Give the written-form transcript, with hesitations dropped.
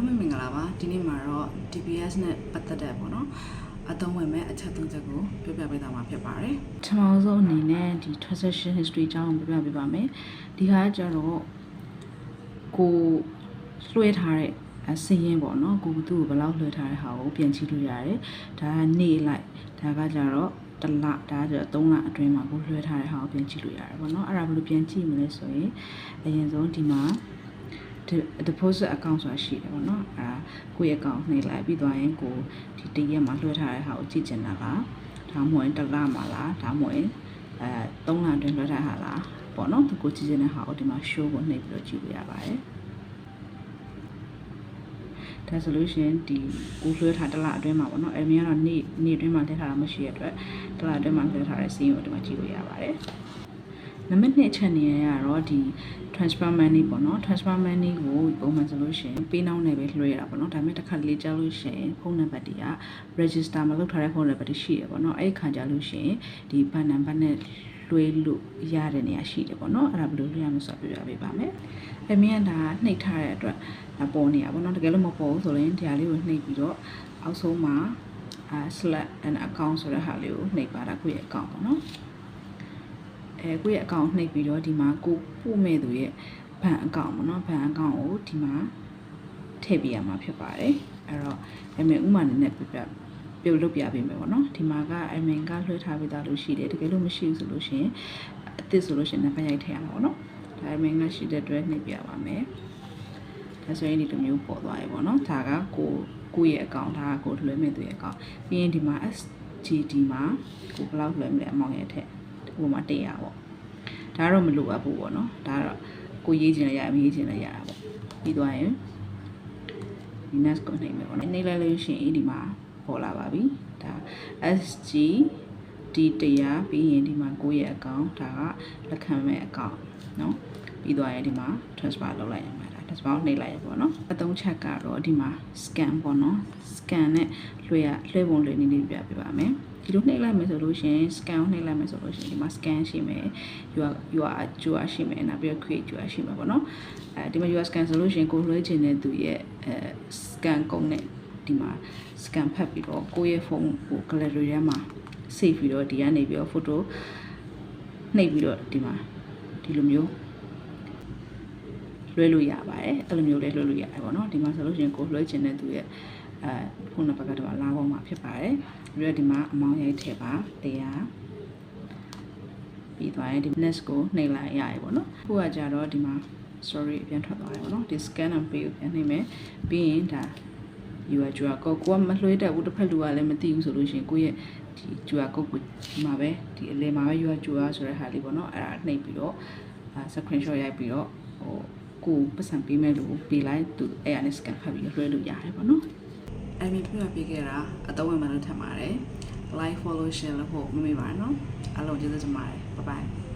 အားလုံးမင်္ဂလာပါဒီနေ့မှာတော့ DBS နဲ့ပတ်သက်တဲ့ပေါ့နော်အသုံးဝင်မဲ့အချက်၃ချက်ကိုပြောပြပေးသွားမှာဖြစ်ပါတယ်ပထမဆုံးအနေနဲ့ဒီ transaction history အကြောင်းကိုပြောပြပေးပါမယ်ဒီဟာကျတော့ကိုလွှဲထားတဲ့စီးရင်ပေါ့နော်ကိုသူ့ကိုဘယ်လောက်လွှဲထားတဲ့ဟာကိုပြန်ကြည့်လို့ရတယ်ဒါကနေလိုက်ဒါကကြတော့တလဒါကျတော့3လအတွင်းမှာကိုလွှဲထားတဲ့ဟာကိုပြန်ကြည့်လို့ရတယ်ပေါ့နော်အဲ့ဒါဘယ်လိုပြန်ကြည့်မလဲဆိုရင်အရင်ဆုံးဒီမှာdeposit account ဆိုတာရှိတယ်ပေါ့နော်အဲကိုယ့်ရဲ့ account နှိပ်လိုက်ပြီးသွားရင်ကိုဒီတရက်မှာလွှဲထားတဲ့ဟာကိုကြည့်ချင်တာကဒါမှမဟုတ်တစ်လမှာလားဒါမှမဟုတ်3လအတွင်းလွှဲထားတာလားပေါ့နော်ကိုကြည့်ချင်တဲ့ဟာကိုဒီမှာ show ကိုနှိပ်ပြီးတော့ကြည့်လို့ရပါတယ်ဒါဆိုလို့ရှိရင်ဒီကိုလွှဲထားတစ်လအတွင်းမှာပေါ့နော်အဲ့ဒီကတော့နေ့အတွင်းမှာလွှဲထားတာမရှိရတဲ့အတွက်တစ်လအတွင်းမှာလွှဲထားတဲ့စီးရင်ကိုဒီမှာကြည့်လို့ရပါတယ်နံပါတ်2အချက်နေရတော့ဒီ transfer money ပေါ့နော် transfer money ကိုပုံမှန်ဆိုလို့ရှိရင်ပေးနှောင်းနဲ့ပဲလွှဲရတာပေါ့နော်ဒါပေမဲ့တစ်ခါတလေကြားလို့ရှိရင်ဖုန်းနံပါတ်တွေက register မလုပ်ထားတဲ့ဖုန်းနံပါတ်တွေရှိတယ်ပေါ့နော်အဲ့ဒီခါကြားလို့ရှိရင်ဒီဘဏ်နံပါတ်နဲ့လွှဲလို့ရတဲ့နေရာရှိတယ်ပေါ့နော်အဲ့ဒါဘယ်လိုလွှဲရမလဲဆိုတော့ပြောပြပေးပါမယ်အမြင်ဒါနှိပ်ထားတဲ့အတွက်ပေါ်နေရပေါ့နော်တကယ်လို့မပေါ်ဘူးဆိုရင်ဒီဟာလေးကိုနှိပ်ပြီးတော့အောက်ဆုံးမှာselect an account ဆိုတဲ့ဟာလေးကိုနှိပ်ပါတာကိုယ့်ရဲ့ account ပေါ့နော်ကိုယ့်ရဲ့ account နှိပ်ပြီးတော့ဒီမှာကိုပို့မဲ့သူရဲ့ဘဏ် account ပေါ့နော်ဘဏ် account ကိုဒီမှာထည့်ပေးရမှာဖြစ်ပါတယ်အဲ့တော့အမေဥမာနဲ့ပြုတ်လုပ်ပြပေးမယ်ပေါ့နော်ဒီမှာကအမေကလွှဲထားပေးတာလို့ရှိတယ်တကယ်လို့မရှိဘူးဆိုလို့ရှိရင်အသစ်ဆိုလို့ရှိရင်နံပါတ်ရိုက်ထည့်ရမှာပေါ့နော်ဒါအမေကရှိတဲ့အတွက်နှိပ်ပြပါမယ်ဒါဆိုရင်ဒီလိုမျိုးပေါ်သွားပြီပေါ့နော်ဒါကကိုယ့်ရဲ့ account ဒါကကိုလွှဲမဲ့သူရဲ့ account ပြီးရင်ဒီမှာ SGD မှာကိုဘယ်လောက်လွှဲမလဲအမောင်ရဲ့ထည့်ဟိုမှာ100ပေါ့ဒါတော့မလိုအပ်ဘူးပေါ့နော်ဒါတော့ကိုရေးချင်လည်းရမရေးချင်လည်းရတာပေါ့ပြီးသွားရင်ဒီ next ကိုနှိပ်မယ်ပေါ့နော်နှိပ်လိုက်လို့ရှိရင်ဒီမှာပေါ်လာပါပြီဒါ SGD 100ပြီးရင်ဒီမှာကိုရဲ့ account ဒါကလက်ခံမဲ့ account နော်ပြီးသွားရင်ဒီမှာ transfer လုပ်လိုက်ရမှာဒါ transfer နှိပ်လိုက်ရပေါ့နော်အသုံးချက်ကတော့ဒီမှာ scan ပေါ့နော် scan နဲ့လွှဲပုံလွှဲနည်းလေးပြပြပါမယ်ဒီလိုနှိပ်လိုက်မယ်ဆိုလို့ရှိရင် scan နှိပ်လိုက်မယ်ဆိုလို့ရှိရင်ဒီမှာ scan ရှိမယ် QR ရှိမယ်နောက်ပြီးတော့ create QR ရှိမှာပေါ့နော်ဒီမှာ QR scan ဆိုလို့ရှိရင်ကိုလွှဲချင်တဲ့သူရဲ့scan ကုန်းနဲ့ဒီမှာ scan ဖတ်ပြီးတော့ကိုယ့်ရဲ့ဖုန်းကို gallery ထဲမှာ save ပြီးတော့ဒီကနေပြီးတော့ photo နှိပ်ပြီးတော့ဒီမှာဒီလိုမျိုးလွှဲလို့ရပါတယ်အဲ့လိုမျိုးလေးလွှဲလို့ရတယ်ပေါ့နော်ဒီမှာဆိုလို့ရှိရင်ကိုလွှဲချင်တဲ့သူရဲ့ဖုန်းနံပါတ်ကတော့လာပေါ်မှာဖြစ်ပါတယ်ပြီးတော့ဒီမှာအမောင်းရိုက်ထည့်ပါ100ပြီးသွားရင်ဒီ next ကိုနှိပ်လိုက်ရရပေါ့နော်ခုကကြတော့ဒီမှာ sorry ပြန်ထွက်သွားတယ်ပေါ့နော်ဒီ scan and pay ကိုပြန်နှိပ်မယ်ပြီးရင်ဒါ QR code ကိုကမလွှဲတတ်ဘူးတစ်ဖက်လူကလည်းမသိဘူးဆိုလို့ရှိရင်ကိုရဲ့ဒီ QR code ကိုဒီမှာပဲဒီအလယ်မှာပဲ QR ဆိုတဲ့ဟာလေးပေါ့နော်အဲ့ဒါနှိပ်ပြီးတော့ screenshot ရိုက်ပြီးတော့ဟိုကိုပတ်စံပေးမဲ့လူကိုပေးလိုက်သူအဲ့ဒါနဲ့ scan ဖတ်ပြီးလွှဲလို့ရတယ်ပေါ့နော်အဲ့ဒီပြပြခဲ့တာအတော့ဝင်မှလို့ထင်ပါတယ် like follow share လို့ဖို့မမေ့ပါနဲ့နော်အားလုံးကျေးဇူးတင်ပါတယ် bye bye